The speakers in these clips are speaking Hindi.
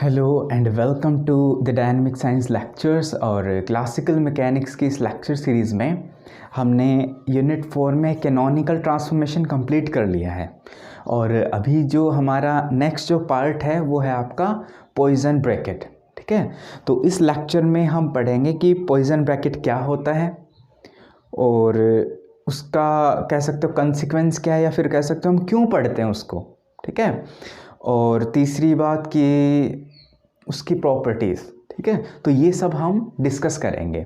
Hello and welcome to the dynamic science lectures. और क्लासिकल मैकेनिक्स की इस लेक्चर सीरीज़ में हमने यूनिट 4 में कैनोनिकल ट्रांसफॉर्मेशन कंप्लीट कर लिया है। और अभी जो हमारा नेक्स्ट जो पार्ट है वो है आपका पॉइजन ब्रैकेट। ठीक है, तो इस लेक्चर में हम पढ़ेंगे कि पॉइजन ब्रैकेट क्या होता है और उसका कह सकते हो कंसिक्वेंस क्या है, या फिर कह सकते हो हम क्यों पढ़ते हैं उसको। ठीक है, और तीसरी बात कि उसकी प्रॉपर्टीज़। ठीक है, तो ये सब हम डिस्कस करेंगे।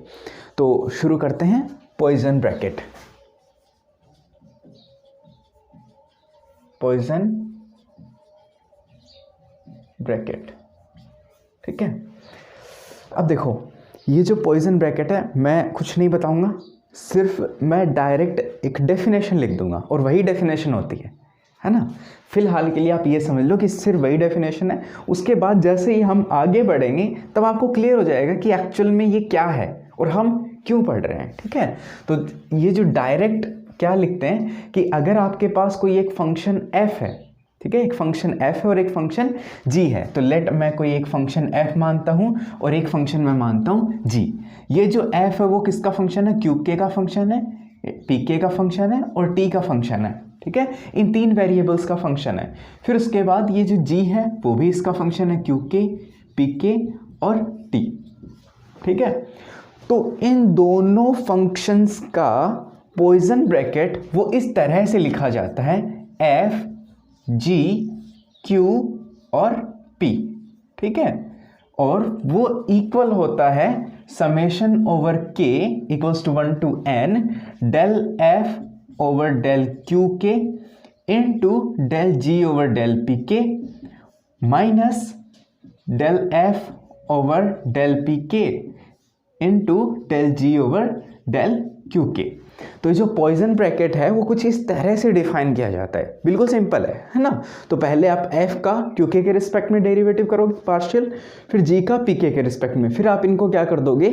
तो शुरू करते हैं पॉइजन ब्रैकेट। पॉइजन ब्रैकेट, ठीक है। अब देखो, ये जो पॉइजन ब्रैकेट है, मैं कुछ नहीं बताऊंगा, सिर्फ मैं डायरेक्ट एक डेफिनेशन लिख दूंगा और वही डेफिनेशन होती है ना। फिलहाल के लिए आप ये समझ लो कि सिर्फ वही डेफिनेशन है। उसके बाद जैसे ही हम आगे बढ़ेंगे तब आपको क्लियर हो जाएगा कि एक्चुअल में ये क्या है और हम क्यों पढ़ रहे हैं। ठीक है, तो ये जो डायरेक्ट क्या लिखते हैं कि अगर आपके पास कोई एक फंक्शन f है, ठीक है, एक फंक्शन f है और एक फंक्शन g है, तो लेट मैं कोई एक फंक्शन f मानता हूँ और एक फंक्शन मैं मानता हूँ g। ये जो f है वो किसका फंक्शन है? qk का फंक्शन है, pk का फंक्शन है और t का फंक्शन है। ठीक है, इन तीन वेरिएबल्स का फंक्शन है। फिर उसके बाद ये जो g है वो भी इसका फंक्शन है, qk, pk और t। ठीक है, तो इन दोनों फंक्शंस का पॉइजन ब्रैकेट वो इस तरह से लिखा जाता है, f g q और p। ठीक है, और वो इक्वल होता है summation over k equals to 1 to n del f over del q k into del g over del p k minus del f over del p k into del g over del q k. तो जो पॉइजन ब्रैकेट है वो कुछ इस तरह से डिफाइन किया जाता है, बिल्कुल सिंपल है ना। तो पहले आप f का qk के रिस्पेक्ट में डेरिवेटिव करोगे पार्शियल, फिर g का pk के रिस्पेक्ट में, फिर आप इनको क्या कर दोगे,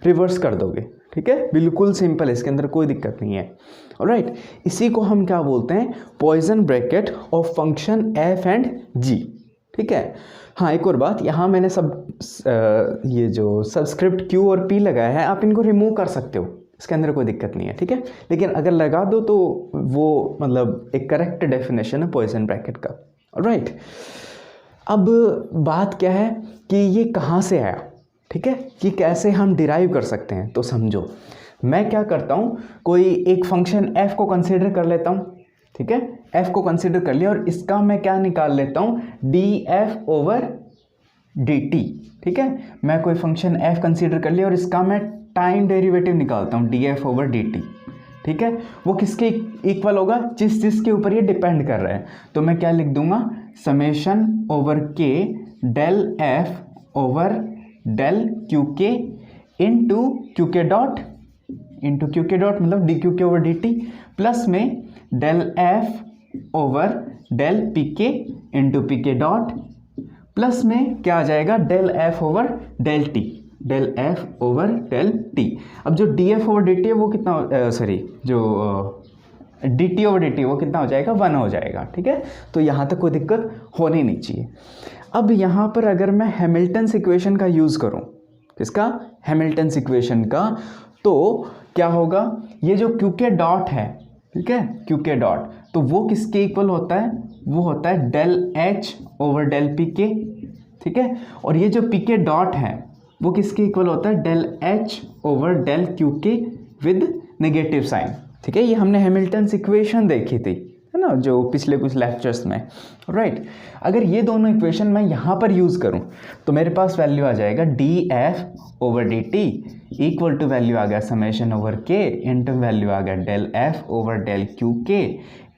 रिवर्स कर दोगे। ठीक है, बिल्कुल सिंपल है, इसके अंदर कोई दिक्कत नहीं है। ऑलराइट, इसी को हम क्या बोलते हैं, poison bracket of function f and g। ठीक है, हाँ एक और बात, यहाँ मैंने ये जो सबस्क्रिप्ट q और p लगाया है, आप इनको रिमूव कर सकते हो, इसके अंदर कोई दिक्कत नहीं है। ठीक है, लेकिन अगर लगा दो तो वो मतलब एक करेक्ट डेफिनेशन है पॉइजन ब्रैकेट का। ऑलराइट, अब बात क्या है कि ये कहाँ से आया, ठीक है, कि कैसे हम डिराइव कर सकते हैं। तो समझो, मैं क्या करता हूँ, कोई एक फंक्शन f को कंसीडर कर लेता हूँ। ठीक है, f को कंसीडर कर लिया और इसका मैं क्या निकाल लेता हूँ, df ओवर dt। ठीक है, मैं कोई फंक्शन f कंसीडर कर लिया और इसका मैं टाइम डेरिवेटिव निकालता हूँ, df ओवर dt। ठीक है, वो किसके इक्वल होगा, जिसके ऊपर ये डिपेंड कर रहा है। तो मैं क्या लिख दूंगा, summation over k del f over del qk into qk dot मतलब dqk ओवर dt प्लस में del f over del pk into pk dot plus में क्या आ जाएगा, del f over del t, del f over del t। अब जो df ओवर dt है वो कितना, जो dt ओवर dt वो कितना हो जाएगा, 1 हो जाएगा। ठीक है, तो यहाँ तक कोई दिक्कत होनी नहीं चाहिए। अब यहाँ पर अगर मैं हैमिल्टन्स इक्वेशन का यूज़ करूँ, किसका, हैमिल्टन्स इक्वेशन का, तो क्या होगा, ये जो qk डॉट है, ठीक है, qk डॉट, तो वो किसके इक्वल होता है, वो होता है del h over del pk। ठीक है, और ये जो pk डॉट है वो किसके इक्वल होता है, del h over del qk with negative sign. ठीक है, ये हमने हैमिल्टन्स इक्वेशन देखी थी, है ना, जो पिछले कुछ लेक्चर्स में। राइट, अगर ये दोनों इक्वेशन मैं यहाँ पर यूज़ करूँ तो मेरे पास वैल्यू आ जाएगा df over dt equal to value आ गया summation over k into value आ गया del f over del qk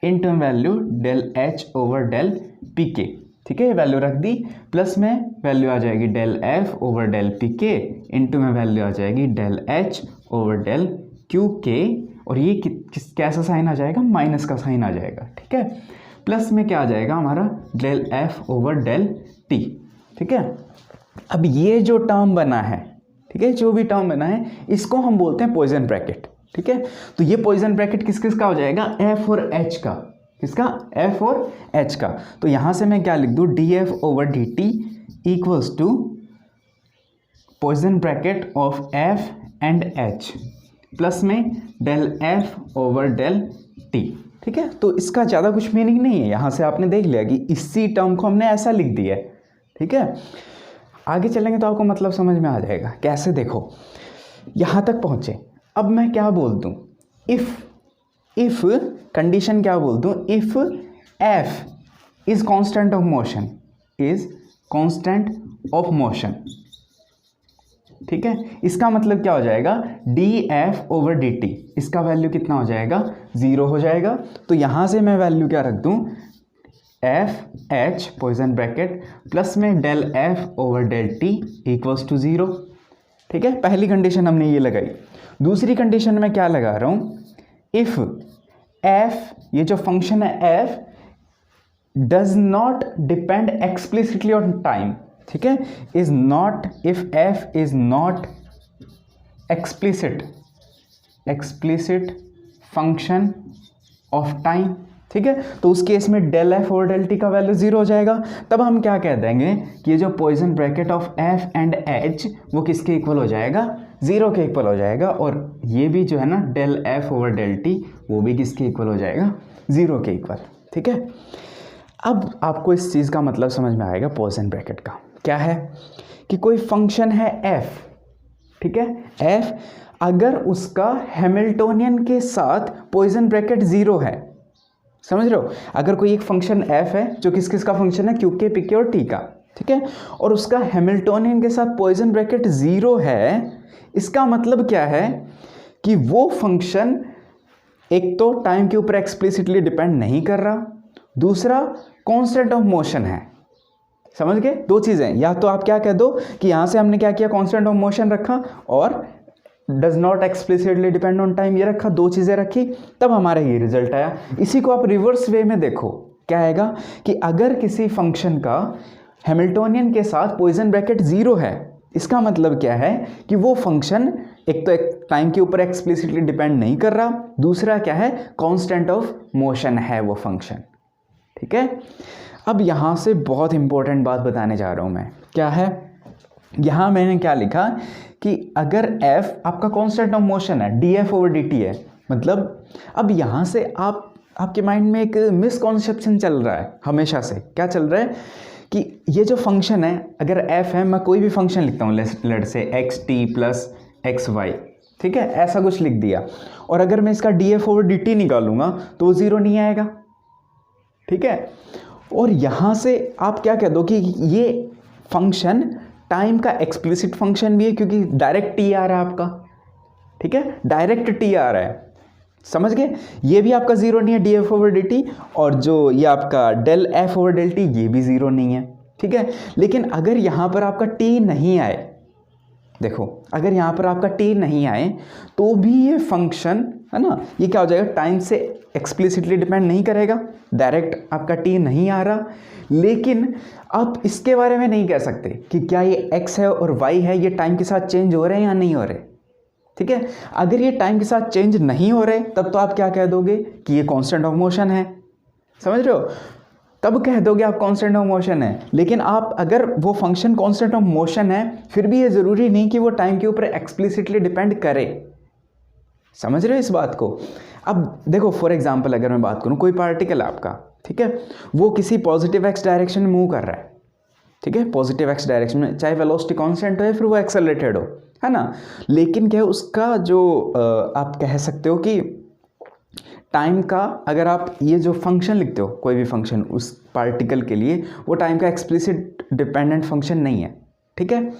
into value del h over del pk। ठीक है, ये वैल्यू रख दी, प्लस में वैल्यू आ जाएगी del f over del pk into में वैल्यू आ जाएगी del h over del qk, और ये कैसा साइन आ जाएगा, माइनस का साइन आ जाएगा। ठीक है, प्लस में क्या आ जाएगा हमारा, del f over del t। ठीक है, अब ये जो टर्म बना है, ठीक है, जो भी टर्म बना है इसको हम बोलते हैं पॉइजन ब्रैकेट। ठीक है, तो ये पॉइजन ब्रैकेट किस किस का हो जाएगा, f और h का, किसका, f और h का। तो यहाँ से मैं क्या लिख दूँ, df over dt equals to Poisson bracket of f and h plus में del F over del t. ठीक है, तो इसका ज़्यादा कुछ मीनिंग नहीं है, यहाँ से आपने देख लिया कि इसी टर्म को हमने ऐसा लिख दिया है। ठीक है, आगे चलेंगे तो आपको मतलब समझ में आ जाएगा। कैसे, देखो यहाँ तक पहुँचे, अब मैं क्या बोल दूँ, इफ़ कंडीशन क्या बोल दूँ, if F is constant of motion, is constant of motion. ठीक है, इसका मतलब क्या हो जाएगा, D F over D T, इसका वैल्यू कितना हो जाएगा, 0 हो जाएगा। तो यहाँ से मैं वैल्यू क्या रख दूँ, f h Poisson bracket plus में del F over del t equals to 0। ठीक है, पहली कंडीशन हमने ये लगाई। दूसरी कंडीशन में क्या लगा रहा हूँ, इफ़ एफ, ये जो फंक्शन है F, does not depend explicitly on time. ठीक है, is not, if F is not explicit function of time. ठीक है, तो उस केस में डेल एफ और डेल टी का वैल्यू 0 हो जाएगा। तब हम क्या कह देंगे कि ये जो Poisson bracket of f and H वो किसके इक्वल हो जाएगा, 0 के इक्वल हो जाएगा। और ये भी जो है ना del F over del T वो भी किसके इक्वल हो जाएगा, 0 के इक्वल। ठीक है, अब आपको इस चीज़ का मतलब समझ में आएगा। पॉइसन ब्रैकेट का क्या है कि कोई फंक्शन है f, ठीक है, f अगर उसका हैमिल्टोनियन के साथ पॉइसन ब्रैकेट 0 है, समझ रहे हो, अगर कोई एक फंक्शन f है जो किस किस का फंक्शन है, क्यू के, पी के और टी का, ठीक है, और उसका हैमिल्टोनियन के साथ पॉइसन ब्रैकेट 0 है, इसका मतलब क्या है कि वो फंक्शन एक तो टाइम के ऊपर एक्सप्लिसिटली डिपेंड नहीं कर रहा, दूसरा कांस्टेंट ऑफ मोशन है। समझ गए, दो चीज़ें, या तो आप क्या कह दो कि यहाँ से हमने क्या किया, कांस्टेंट ऑफ मोशन रखा और does not explicitly depend on time ये रखा, दो चीज़ें रखी, तब हमारा ये रिजल्ट आया। इसी को आप रिवर्स वे में देखो, क्या आएगा कि अगर किसी फंक्शन का हैमिल्टोनियन के साथ पॉइसन ब्रैकेट 0 है, इसका मतलब क्या है कि वो फंक्शन एक तो एक टाइम के ऊपर एक्सप्लिसिटली डिपेंड नहीं कर रहा, दूसरा क्या है, कांस्टेंट ऑफ मोशन है वो फंक्शन। ठीक है, अब यहाँ से बहुत इंपॉर्टेंट बात बताने जा रहा हूँ मैं, क्या है, यहाँ मैंने क्या लिखा कि अगर f आपका कांस्टेंट ऑफ मोशन है, D F over D T है, मतलब अब यहाँ से आपके माइंड में एक मिसकॉन्सेप्शन चल रहा है हमेशा से। क्या चल रहा है कि ये जो फंक्शन है, अगर f है, मैं कोई भी फंक्शन लिखता हूँ, let say X T plus X Y, ठीक है, ऐसा कुछ लिख दिया, और अगर मैं इसका D F over D T निकालूंगा तो वो 0 नहीं आएगा। ठीक है, और यहाँ से आप क्या कह दो कि ये फंक्शन टाइम का एक्सप्लिसिट फंक्शन भी है, क्योंकि डायरेक्ट टी आ रहा है आपका। ठीक है, डायरेक्ट टी आ रहा है, समझ गए, ये भी आपका 0 नहीं है D F over D T, और जो ये आपका del F over del T ये भी 0 नहीं है। ठीक है, लेकिन अगर यहाँ पर आपका टी नहीं आए, देखो अगर यहाँ पर आपका टी नहीं आए तो भी ये फंक्शन है ना, ये क्या हो जाएगा, टाइम से एक्सप्लिसिटली डिपेंड नहीं करेगा, डायरेक्ट आपका टी नहीं आ रहा, लेकिन आप इसके बारे में नहीं कह सकते कि क्या ये x है और y है, ये टाइम के साथ चेंज हो रहे हैं या नहीं हो रहे। ठीक है, अगर ये टाइम के साथ चेंज नहीं हो रहे तब तो आप क्या कह दोगे कि ये कांस्टेंट ऑफ मोशन है, समझ रहे हो, तब कह दोगे आप कांस्टेंट ऑफ मोशन है। लेकिन आप अगर वो फंक्शन कांस्टेंट ऑफ मोशन है, फिर भी ये ज़रूरी नहीं कि वो टाइम के ऊपर एक्सप्लिसिटली डिपेंड करे, समझ रहे हो इस बात को। अब देखो फॉर एग्जांपल अगर मैं बात करूँ, कोई पार्टिकल आपका, ठीक है, वो किसी पॉजिटिव एक्स डायरेक्शन में मूव कर रहा है, ठीक है, पॉजिटिव एक्स डायरेक्शन में, चाहे वेलोसिटी कांस्टेंट हो या फिर वो एक्सेलरेटेड हो, है ना, लेकिन क्या है उसका जो आप कह सकते हो कि टाइम का, अगर आप ये जो फंक्शन लिखते हो कोई भी फंक्शन उस पार्टिकल के लिए, वो टाइम का एक्सप्लिसिट डिपेंडेंट फंक्शन नहीं है। ठीक है,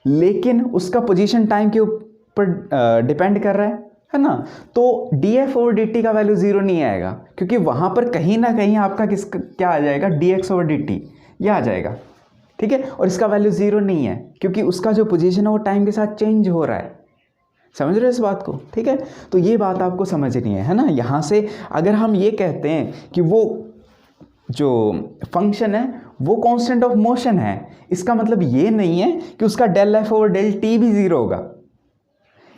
लेकिन उसका पोजीशन टाइम के ऊपर डिपेंड कर रहा है ना, तो D F over D T का वैल्यू 0 नहीं आएगा, क्योंकि वहाँ पर कहीं ना कहीं आपका क्या आ जाएगा, D x over D T यह आ जाएगा। ठीक है, और इसका वैल्यू 0 नहीं है, क्योंकि उसका जो पोजीशन है वो टाइम के साथ चेंज हो रहा है, समझ रहे हो इस बात को। ठीक है, तो ये बात आपको समझनी है ना। यहाँ से अगर हम ये कहते हैं कि वो जो फंक्शन है वो कांस्टेंट ऑफ मोशन है, इसका मतलब ये नहीं है कि उसका del F over del T भी 0 होगा,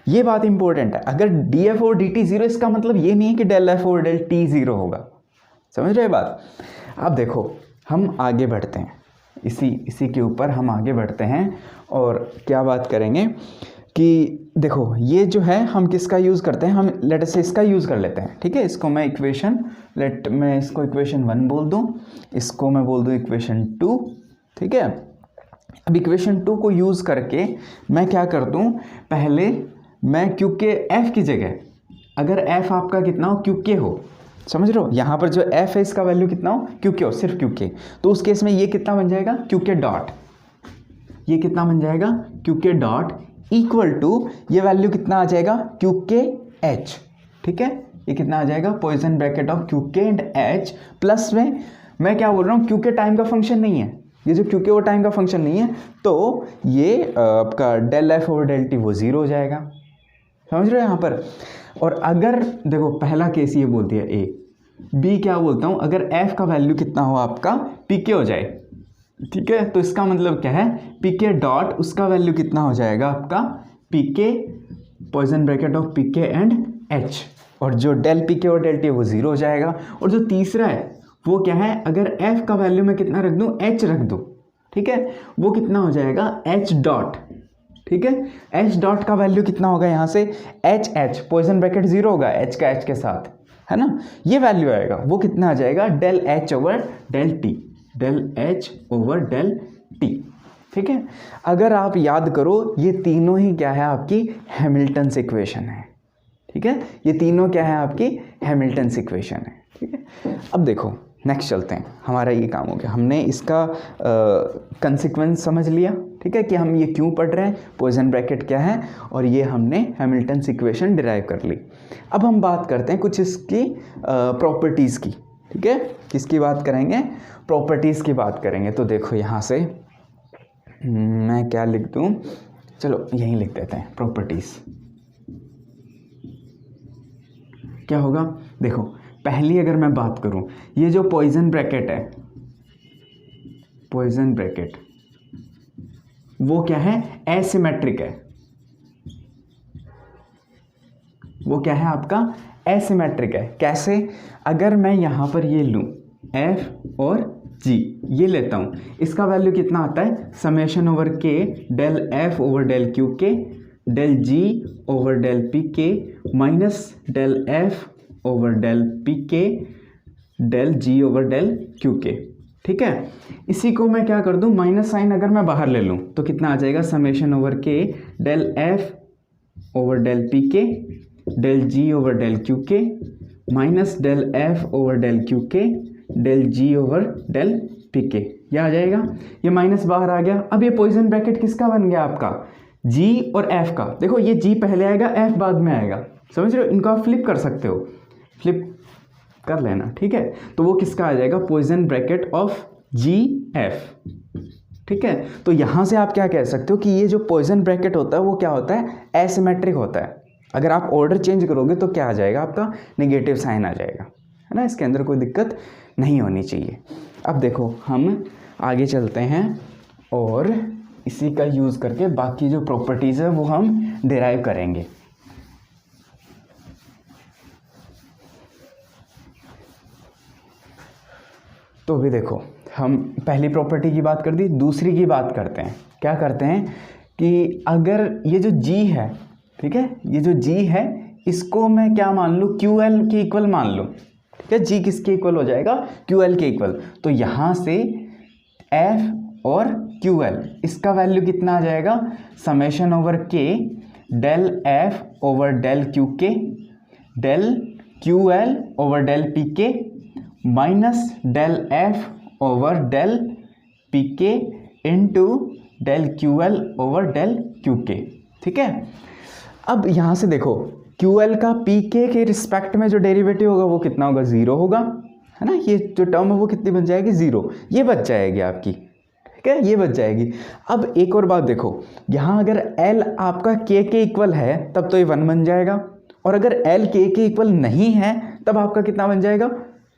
ये बात इंपॉर्टेंट है। अगर D F over D T 0, इसका मतलब ये नहीं है कि del F over del T 0 होगा, समझ रहे बात। अब देखो हम आगे बढ़ते हैं, इसी के ऊपर हम आगे बढ़ते हैं और क्या बात करेंगे कि देखो ये जो है हम किसका यूज़ करते हैं, हम लेट से इसका यूज़ कर लेते हैं, ठीक है। इसको मैं मैं इसको इक्वेशन 1 बोल दूँ, इसको मैं बोल दूँ इक्वेशन 2, ठीक है। अब इक्वेशन 2 को यूज़ करके मैं क्या कर दूँ, पहले मैं क्यू के एफ की जगह, अगर एफ आपका कितना हो, क्यू के हो, समझ रहे हो, यहाँ पर जो एफ है इसका वैल्यू कितना हो, क्यू के हो, सिर्फ क्यू के, तो उस केस में ये कितना बन जाएगा, क्यू के डॉट, ये कितना बन जाएगा, क्यू के डॉट इक्वल टू, ये वैल्यू कितना आ जाएगा, क्यू के एच, ठीक है। ये कितना आ जाएगा, पॉइसन ब्रैकेट ऑफ क्यू के एंड एच, प्लस में मैं क्या बोल रहा हूँ, क्यू के टाइम का फंक्शन नहीं है, ये जो क्यू के वो टाइम का फंक्शन नहीं है, तो ये आपका del F over del T वो 0 हो जाएगा, समझ रहे हो यहाँ पर। और अगर देखो पहला केस ये बोल दिया ए, बी क्या बोलता हूँ, अगर एफ का वैल्यू कितना हो आपका, पी के हो जाए, ठीक है, तो इसका मतलब क्या है, पी के डॉट उसका वैल्यू कितना हो जाएगा आपका, पी के पॉइसन ब्रैकेट ऑफ पी के एंड एच, और जो डेल पी के और डेल टी वो 0 हो जाएगा। और जो तीसरा है वो क्या है, अगर एफ का वैल्यू मैं कितना रख दूँ, एच रख दूँ, ठीक है, वो कितना हो जाएगा, एच डॉट, ठीक है। एच डॉट का वैल्यू कितना होगा यहाँ से, एच पॉइसन ब्रैकेट 0 होगा एच का एच के साथ, है ना, ये वैल्यू आएगा, वो कितना आ जाएगा, del h over del t, del h over del t, ठीक है। अगर आप याद करो ये तीनों ही क्या है, आपकी हैमिल्टन्स इक्वेशन है, ठीक है, ये तीनों क्या है, आपकी हैमिल्टन्स इक्वेशन है, ठीक है। अब देखो नेक्स्ट चलते हैं, हमारा ये काम हो गया, हमने इसका कंसिक्वेंस समझ लिया, ठीक है, कि हम ये क्यों पढ़ रहे हैं, पॉइसन ब्रैकेट क्या है, और ये हमने हैमिल्टन्स इक्वेशन डिराइव कर ली। अब हम बात करते हैं कुछ इसकी प्रॉपर्टीज़ की, ठीक है, किसकी बात करेंगे, प्रॉपर्टीज़ की बात करेंगे। तो देखो यहाँ से मैं क्या लिख दूँ, चलो यहीं लिख देते हैं, प्रॉपर्टीज़ क्या होगा। देखो पहली अगर मैं बात करूं, ये जो पॉइसन ब्रैकेट है, पॉइसन ब्रैकेट वो क्या है, एसिमेट्रिक है, वो क्या है आपका, एसिमेट्रिक है। कैसे, अगर मैं यहां पर ये लूं एफ और जी, ये लेता हूं, इसका वैल्यू कितना आता है, summation over k del F over del q k del g over del p k minus del F over del p k del g over del q k, ठीक है। इसी को मैं क्या कर दूं, माइनस साइन अगर मैं बाहर ले लूं तो कितना आ जाएगा, summation over k del F over del p k del g over del q k minus del F over del q k del g over del p k, ये आ जाएगा, ये माइनस बाहर आ गया। अब ये पॉइसन ब्रैकेट किसका बन गया आपका, जी और एफ का। देखो ये जी पहले आएगा, एफ बाद में आएगा, समझ रहे हो, इनको आप फ्लिप कर सकते हो, फ्लिप कर लेना, ठीक है। तो वो किसका आ जाएगा, Poisson bracket of g f, ठीक है। तो यहाँ से आप क्या कह सकते हो कि ये जो पॉइसन ब्रैकेट होता है वो क्या होता है, एसिमेट्रिक होता है। अगर आप ऑर्डर चेंज करोगे तो क्या आ जाएगा आपका, नेगेटिव साइन आ जाएगा, है ना, इसके अंदर कोई दिक्कत नहीं होनी चाहिए। अब देखो हम आगे चलते हैं और इसी का यूज़ करके बाकी जो प्रॉपर्टीज़ है वो हम डिराइव करेंगे। तो अभी देखो हम पहली प्रॉपर्टी की बात कर दी, दूसरी की बात करते हैं। क्या करते हैं कि अगर ये जो g है, ठीक है, ये जो g है इसको मैं क्या मान लूँ, QL के इक्वल मान लूँ, ठीक है। g किसके इक्वल हो जाएगा, QL के इक्वल। तो यहाँ से f और QL इसका वैल्यू कितना आ जाएगा, summation over k del f over del q k del QL over del p k minus del F over del p k into del QL over del q k, ठीक है। अब यहाँ से देखो QL का PK के रिस्पेक्ट में जो डेरिवेटिव होगा वो कितना होगा, 0 होगा, है ना। ये जो टर्म है वो कितनी बन जाएगी, 0, ये बच जाएगी आपकी, ठीक है, ये बच जाएगी। अब एक और बात देखो, यहाँ अगर L आपका K के इक्वल है तब तो ये 1 बन जाएगा, और अगर L K के इक्वल नहीं है तब आपका कितना बन जाएगा,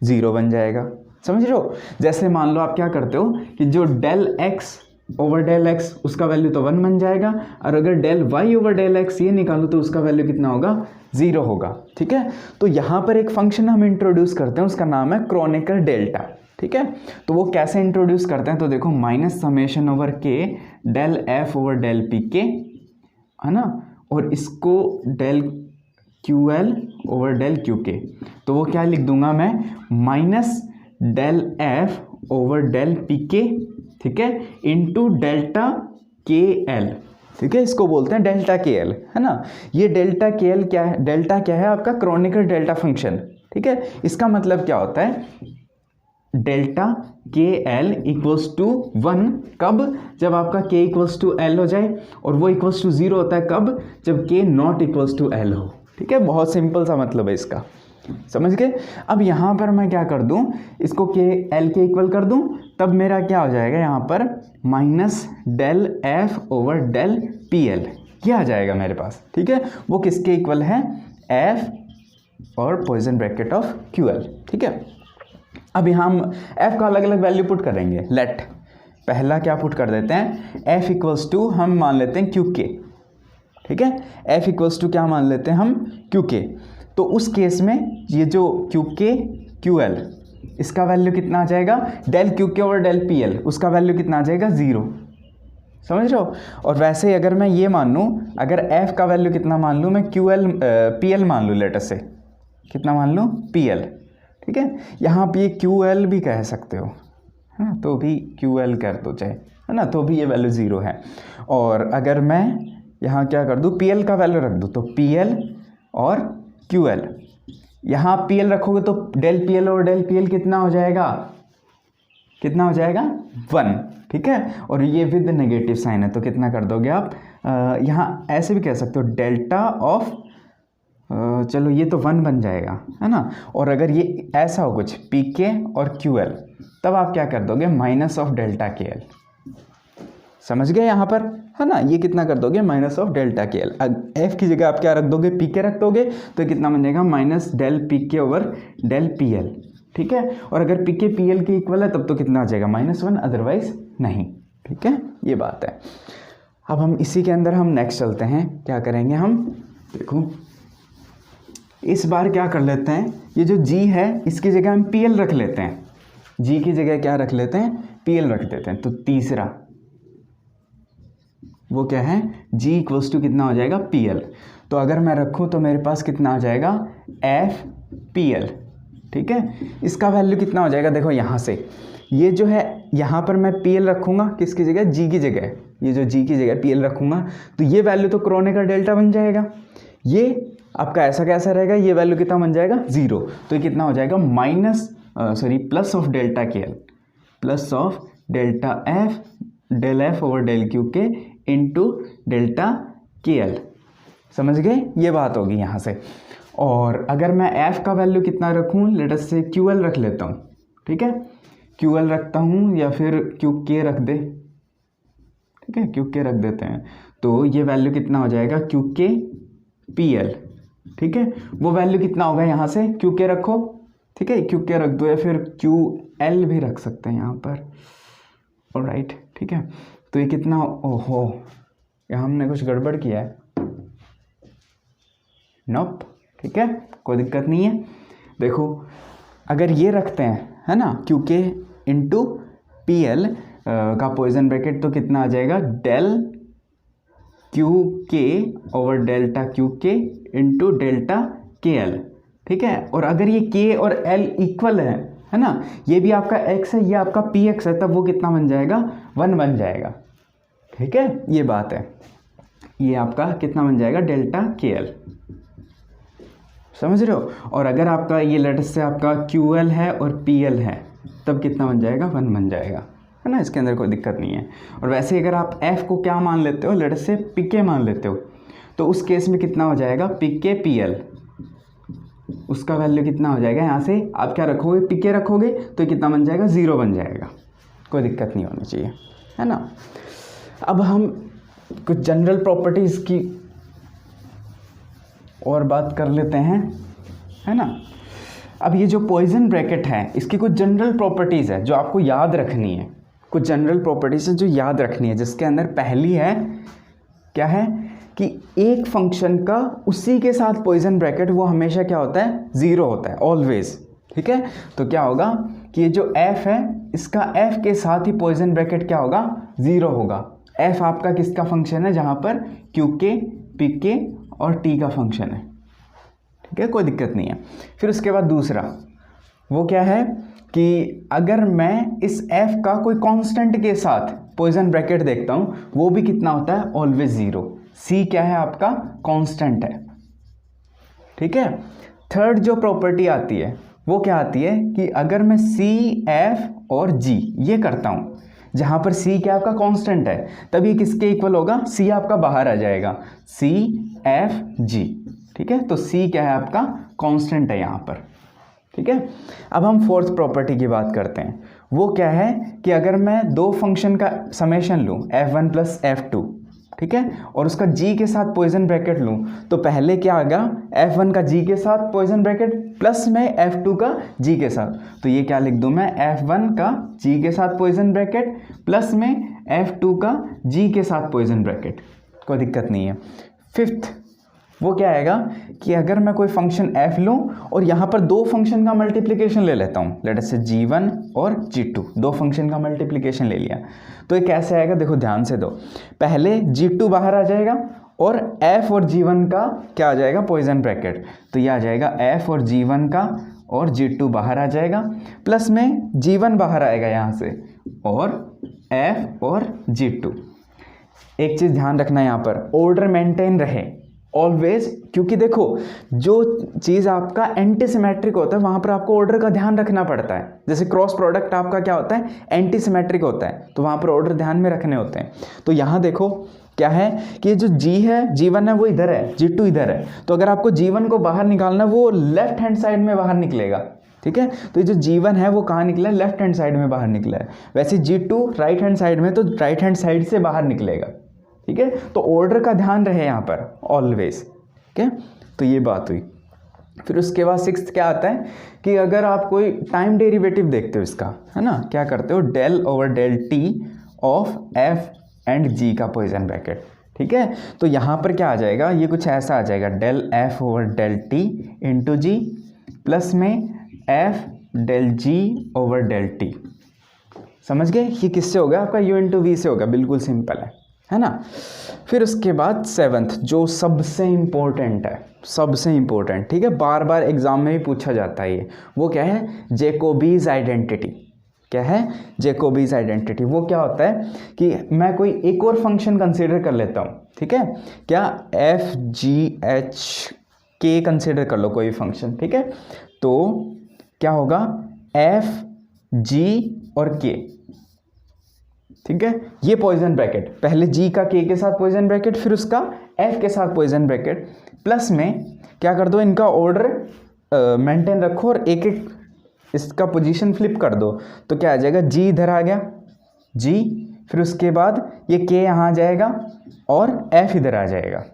0 बन जाएगा, समझ रहे हो। जैसे मान लो आप क्या करते हो कि जो del x over del x उसका वैल्यू तो 1 बन जाएगा, और अगर del y over del x ये निकालो तो उसका वैल्यू कितना होगा, 0 होगा। ठीक है, तो यहाँ पर एक फंक्शन हम इंट्रोड्यूस करते हैं, उसका नाम है क्रोनेकर डेल्टा। ठीक है, तो वो कैसे इंट्रोड्यूस करते हैं, तो देखो minus summation over k del F over del p k, है ना, और इसको del q l over del q k, तो वो क्या लिख दूंगा मैं, minus del F over del p k, ठीक है, इंटू डेल्टा के एल। ठीक है, इसको बोलते हैं डेल्टा के एल, है ना। ये डेल्टा के एल क्या है, डेल्टा क्या है, आपका क्रोनेकर डेल्टा फंक्शन। ठीक है, इसका मतलब क्या होता है, delta k L equals to 1 कब, जब आपका के इक्वल्स टू एल हो जाए, और वो इक्वल्स टू 0 होता है कब, जब के नॉट इक्वल्स टू एल हो। ठीक है, बहुत सिंपल सा मतलब है इसका, समझ गए। अब यहाँ पर मैं क्या कर दूँ, इसको के एल के इक्वल कर दूँ, तब मेरा क्या हो जाएगा यहाँ पर, minus del F over del p l, ये आ जाएगा मेरे पास। ठीक है, वो किसके इक्वल है, एफ और Poisson bracket of Q L. ठीक है, अब यहाँ हम f का अलग अलग वैल्यू पुट करेंगे। लेट पहला क्या पुट कर देते हैं, f इक्वल्स टू हम मान लेते हैं क्यू के। ठीक है, f इक्वल्स टू क्या मान लेते हैं हम, क्यू के। तो उस केस में ये जो क्यू के क्यू एल, इसका वैल्यू कितना आ जाएगा, डेल क्यू के ओवर डेल पी एल, उसका वैल्यू कितना आ जाएगा, 0। समझ रहे हो। और वैसे ही अगर मैं ये मान लूँ, अगर f का वैल्यू कितना मान लूँ मैं, क्यू एल पी एल मान लूँ, लेटर से कितना मान लूँ, पी एल। ठीक है, यहाँ पे क्यू एल भी कह सकते हो, है ना, तो भी क्यू एल कर दो चाहे, है ना, तो भी ये वैल्यू 0 है। और अगर मैं यहाँ क्या कर दूँ, पी एल का वैल्यू रख दूँ, तो पी एल और क्यू एल, यहाँ पी एल रखोगे तो डेल पी एल और डेल पी एल कितना हो जाएगा, कितना हो जाएगा, 1। ठीक है, और ये विद नेगेटिव साइन है, तो कितना कर दोगे आप, यहाँ ऐसे भी कह सकते हो, डेल्टा ऑफ, चलो ये तो 1 बन जाएगा, है ना। और अगर ये ऐसा हो कुछ पी के और क्यू एल, तब आप क्या कर दोगे, minus of delta k l. समझ गए यहाँ पर, है ना, ये कितना कर दोगे, minus of delta k L. F की जगह आप क्या रख दोगे, पी के रख दोगे, तो कितना बन जाएगा, माइनस डेल पी के ओवर डेल पी एल। ठीक है, और अगर पी के पी एल के इक्वल है तब तो कितना आ जाएगा, -1, अदरवाइज नहीं। ठीक है, ये बात है। अब हम इसी के अंदर हम नेक्स्ट चलते हैं, क्या करेंगे हम, देखो इस बार क्या कर लेते हैं, ये जो g है इसकी जगह हम pl रख लेते हैं, g की जगह क्या रख लेते हैं, pl रख देते हैं। तो तीसरा वो क्या है, g इक्वल्स टू कितना हो जाएगा, pl। तो अगर मैं रखूँ तो मेरे पास कितना आ जाएगा, f pl। ठीक है, इसका वैल्यू कितना हो जाएगा, देखो यहाँ से ये जो है, यहाँ पर मैं pl रखूँगा किसकी जगह, g की जगह, ये जो g की जगह pl रखूँगा, तो ये वैल्यू तो क्रोनेकर डेल्टा बन जाएगा। ये आपका ऐसा कैसा रहेगा, ये वैल्यू कितना बन जाएगा, 0। तो ये कितना हो जाएगा, plus of delta k l, plus of delta f, del F over del q k into delta k l. समझ गए, ये बात होगी यहाँ से। और अगर मैं f का वैल्यू कितना रखूँ, लेट अस से क्यू एल रख लेता हूँ। ठीक है, क्यू एल रखता हूँ या फिर क्यू के रख दे, ठीक है, क्यू के रख देते हैं, तो ये वैल्यू कितना हो जाएगा, क्यू के पी एल। ठीक है, वो वैल्यू कितना होगा, यहाँ से क्यू के रखो, ठीक है, क्यू के रख दो, या फिर क्यू एल भी रख सकते हैं यहाँ पर, ऑलराइट। ठीक है, तो ये कितना, ओहो यहाँ हमने कुछ गड़बड़ किया है, नोप। ठीक है, कोई दिक्कत नहीं है। देखो अगर ये रखते हैं, है ना, Q k into P L का पॉइसन ब्रैकेट, तो कितना आ जाएगा, डेल क्यू के over delta Q k into delta k L. ठीक है, और अगर ये के और एल इक्वल है ना, ये भी आपका x है, ये आपका पी एक्स है, तब वो कितना बन जाएगा, 1 बन जाएगा। ठीक है, ये बात है, ये आपका कितना बन जाएगा, डेल्टा के एल। समझ रहे हो। और अगर आपका ये लेटर से आपका क्यू एल है और पी एल है, तब कितना बन जाएगा, 1 बन जाएगा, है ना, इसके अंदर कोई दिक्कत नहीं है। और वैसे अगर आप f को क्या मान लेते हो, लेटर से पी के मान लेते हो, तो उस केस में कितना हो जाएगा, पी के पी एल, उसका वैल्यू कितना हो जाएगा, यहाँ से आप क्या रखोगे, पी के रखोगे, तो कितना बन जाएगा, 0 बन जाएगा, कोई दिक्कत नहीं होनी चाहिए, है ना। अब हम कुछ जनरल प्रॉपर्टीज़ की और बात कर लेते हैं, है ना। अब ये जो पॉइसन ब्रैकेट है, इसकी कुछ जनरल प्रॉपर्टीज़ है जो आपको याद रखनी है। कुछ जनरल प्रॉपर्टीज है जो याद रखनी है, जिसके अंदर पहली है क्या है कि एक फंक्शन का उसी के साथ पॉइजन ब्रैकेट वो हमेशा क्या होता है, ज़ीरो होता है, ऑलवेज। ठीक है, तो क्या होगा कि ये जो f है इसका f के साथ ही पॉइजन ब्रैकेट क्या होगा, ज़ीरो होगा। f आपका किसका फंक्शन है, जहाँ पर qk, pk और t का फंक्शन है। ठीक है, कोई दिक्कत नहीं है। फिर उसके बाद दूसरा वो क्या है कि अगर मैं इस f का कोई कांस्टेंट के साथ पॉइजन ब्रैकेट देखता हूँ, वो भी कितना होता है, ऑलवेज ज़ीरो। c क्या है आपका, कांस्टेंट है। ठीक है, थर्ड जो प्रॉपर्टी आती है वो क्या आती है कि अगर मैं c, f और g ये करता हूँ, जहाँ पर c क्या आपका कांस्टेंट है, तब ये किसके इक्वल होगा, c आपका बाहर आ जाएगा, c, f, g। ठीक है, तो c क्या है आपका, कांस्टेंट है यहाँ पर। ठीक है, अब हम फोर्थ प्रॉपर्टी की बात करते हैं। वो क्या है कि अगर मैं दो फंक्शन का समेशन लूँ f1 प्लस f2, ठीक है, और उसका g के साथ पॉइजन ब्रैकेट लूँ, तो पहले क्या आएगा, f1 का g के साथ पॉइजन ब्रैकेट प्लस में f2 का g के साथ। तो ये क्या लिख दूँ मैं, f1 का g के साथ पॉइजन ब्रैकेट प्लस में f2 का g के साथ पॉइजन ब्रैकेट, कोई दिक्कत नहीं है। फिफ्थ वो क्या आएगा कि अगर मैं कोई फंक्शन f लूँ और यहाँ पर दो फंक्शन का मल्टीप्लिकेशन ले लेता हूँ, लेट अस से g1 और g2, दो फंक्शन का मल्टीप्लिकेशन ले लिया, तो ये कैसे आएगा, देखो ध्यान से दो। पहले g2 बाहर आ जाएगा और f और g1 का क्या आ जाएगा, पॉइजन ब्रैकेट, तो ये आ जाएगा f और g1 का और g2 बाहर आ जाएगा, प्लस में g1 बाहर आएगा यहाँ से और f और g2। एक चीज़ ध्यान रखना यहाँ पर, ऑर्डर मेंटेन रहे ऑलवेज, क्योंकि देखो जो चीज़ आपका एंटी सिमेट्रिक होता है वहाँ पर आपको ऑर्डर का ध्यान रखना पड़ता है। जैसे क्रॉस प्रोडक्ट आपका क्या होता है, एंटी सिमेट्रिक होता है, तो वहाँ पर ऑर्डर ध्यान में रखने होते हैं। तो यहाँ देखो क्या है कि ये जो g है, g1 है वो इधर है, g2 इधर है, तो अगर आपको g1 को बाहर निकालना वो लेफ्ट हैंड साइड में बाहर निकलेगा। ठीक है, तो ये जो g1 है वो कहाँ निकला है, लेफ्ट हैंड साइड में बाहर निकला है। वैसे g2 राइट हैंड साइड में, तो राइट हैंड साइड से बाहर निकलेगा। ठीक है, तो ऑर्डर का ध्यान रहे यहाँ पर ऑलवेज। ठीक है, तो ये बात हुई। फिर उसके बाद सिक्स्थ क्या आता है कि अगर आप कोई टाइम डेरिवेटिव देखते हो इसका, है ना, क्या करते हो, del over del t of f and g का पॉइजन ब्रैकेट। ठीक है, तो यहाँ पर क्या आ जाएगा, ये कुछ ऐसा आ जाएगा, del F over del t into g plus में f del g over del t. समझ गए, ये किससे होगा, आपका यू इंटू वी से होगा, बिल्कुल सिंपल है ना। फिर उसके बाद सेवंथ जो सबसे इम्पोर्टेंट है, सबसे इम्पोर्टेंट, ठीक है, बार बार एग्जाम में भी पूछा जाता है ये, वो क्या है, जैकोबीज आइडेंटिटी। क्या है, जैकोबीज आइडेंटिटी। वो क्या होता है कि मैं कोई एक और फंक्शन कंसीडर कर लेता हूँ, ठीक है, क्या एफ जी एच के कंसीडर कर लो कोई फंक्शन, ठीक है, तो क्या होगा, एफ जी और के, ठीक है, ये पॉइजन ब्रैकेट, पहले जी का के के साथ पॉइजन ब्रैकेट, फिर उसका एफ के साथ पॉइजन ब्रैकेट, प्लस में क्या कर दो, इनका ऑर्डर मेंटेन रखो और एक एक इसका पोजीशन फ्लिप कर दो, तो क्या आ जाएगा, जी इधर आ गया, जी, फिर उसके बाद ये के यहाँ आ जाएगा और एफ इधर आ जाएगा।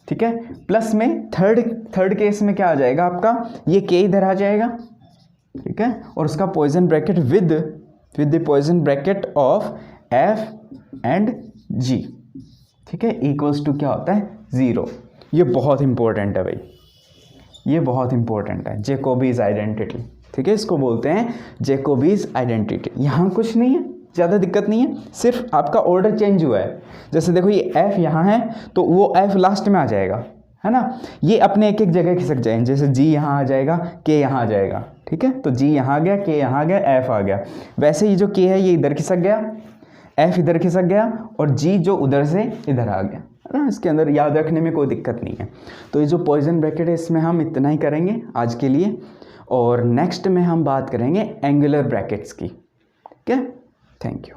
ठीक है, प्लस में थर्ड केस में क्या आ जाएगा आपका, ये के इधर आ जाएगा, ठीक है, और उसका Poisson bracket with the Poisson bracket of f and g, ठीक है, इक्वल्स टू क्या होता है, 0। ये बहुत इंपॉर्टेंट है भाई, ये बहुत इंपॉर्टेंट है, जैकोबीज आइडेंटिटी। ठीक है, इसको बोलते हैं जैकोबीज आइडेंटिटी। यहाँ कुछ नहीं है, ज़्यादा दिक्कत नहीं है, सिर्फ आपका ऑर्डर चेंज हुआ है। जैसे देखो ये एफ यहाँ है तो वो एफ लास्ट में आ जाएगा, है ना, ये अपने एक एक जगह खिसक जाएंगे, जैसे जी यहाँ आ जाएगा, के यहाँ आ जाएगा, ठीक है, तो जी यहाँ आ गया, के यहाँ आ गया, एफ आ गया। वैसे ये जो के है ये इधर खिसक गया, एफ इधर खिसक गया और जी जो उधर से इधर आ गया, है ना, इसके अंदर याद रखने में कोई दिक्कत नहीं है। तो ये जो पॉइजन ब्रैकेट है इसमें हम इतना ही करेंगे आज के लिए, और नेक्स्ट में हम बात करेंगे एंगुलर ब्रैकेट्स की। ठीक है, थैंक यू।